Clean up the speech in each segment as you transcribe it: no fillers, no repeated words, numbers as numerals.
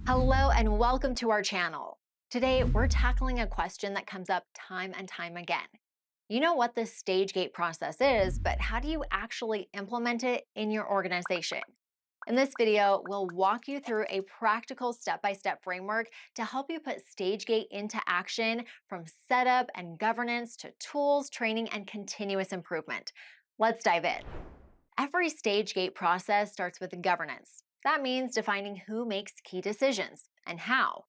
Hello and welcome to our channel. Today, we're tackling a question that comes up time and time again. You know what the stage gate process is, but how do you actually implement it in your organization? In this video, we'll walk you through a practical step-by-step framework to help you put stage gate into action, from setup and governance to tools, training, and continuous improvement. Let's dive in. Every stage gate process starts with governance. That means defining who makes key decisions and how.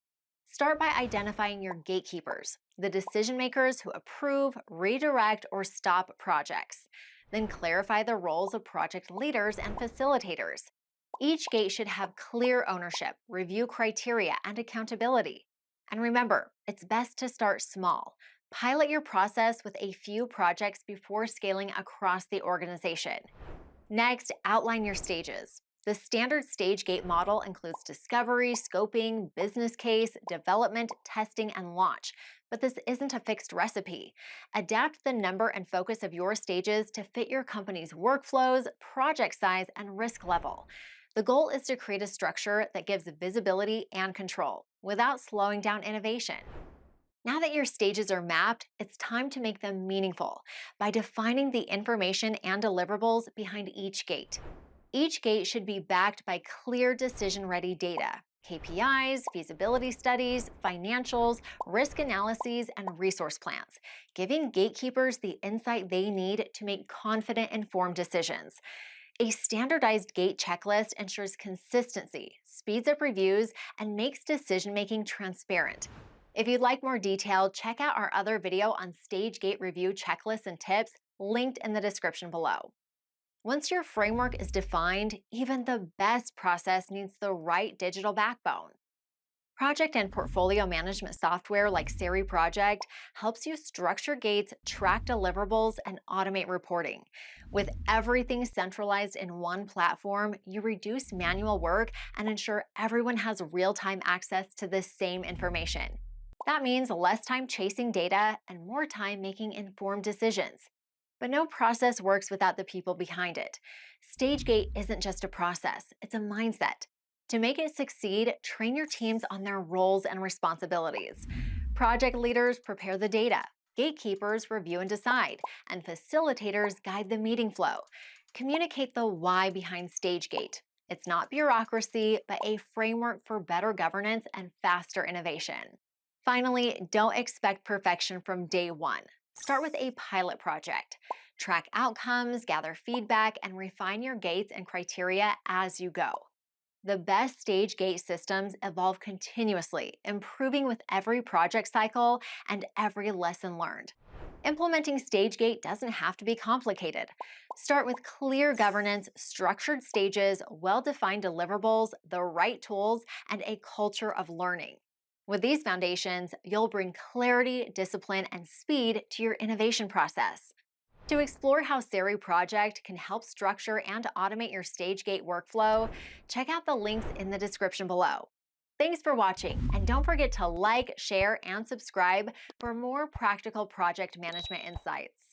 Start by identifying your gatekeepers, the decision makers who approve, redirect, or stop projects. Then clarify the roles of project leaders and facilitators. Each gate should have clear ownership, review criteria, and accountability. And remember, it's best to start small. Pilot your process with a few projects before scaling across the organization. Next, outline your stages. The standard stage gate model includes discovery, scoping, business case, development, testing, and launch. But this isn't a fixed recipe. Adapt the number and focus of your stages to fit your company's workflows, project size, and risk level. The goal is to create a structure that gives visibility and control without slowing down innovation. Now that your stages are mapped, it's time to make them meaningful by defining the information and deliverables behind each gate. Each gate should be backed by clear decision-ready data, KPIs, feasibility studies, financials, risk analyses, and resource plans, giving gatekeepers the insight they need to make confident, informed decisions. A standardized gate checklist ensures consistency, speeds up reviews, and makes decision-making transparent. If you'd like more detail, check out our other video on stage gate review checklists and tips, linked in the description below. Once your framework is defined, even the best process needs the right digital backbone. Project and portfolio management software like Cerri Project helps you structure gates, track deliverables, and automate reporting. With everything centralized in one platform, you reduce manual work and ensure everyone has real-time access to the same information. That means less time chasing data and more time making informed decisions. But no process works without the people behind it. StageGate isn't just a process, it's a mindset. To make it succeed, train your teams on their roles and responsibilities. Project leaders prepare the data, gatekeepers review and decide, and facilitators guide the meeting flow. Communicate the why behind StageGate. It's not bureaucracy, but a framework for better governance and faster innovation. Finally, don't expect perfection from day one. Start with a pilot project. Track outcomes, gather feedback, and refine your gates and criteria as you go. The best stage gate systems evolve continuously, improving with every project cycle and every lesson learned. Implementing stage gate doesn't have to be complicated. Start with clear governance, structured stages, well-defined deliverables, the right tools, and a culture of learning. With these foundations, you'll bring clarity, discipline, and speed to your innovation process. To explore how Cerri Project can help structure and automate your stage gate workflow, check out the links in the description below. Thanks for watching, and don't forget to like, share, and subscribe for more practical project management insights.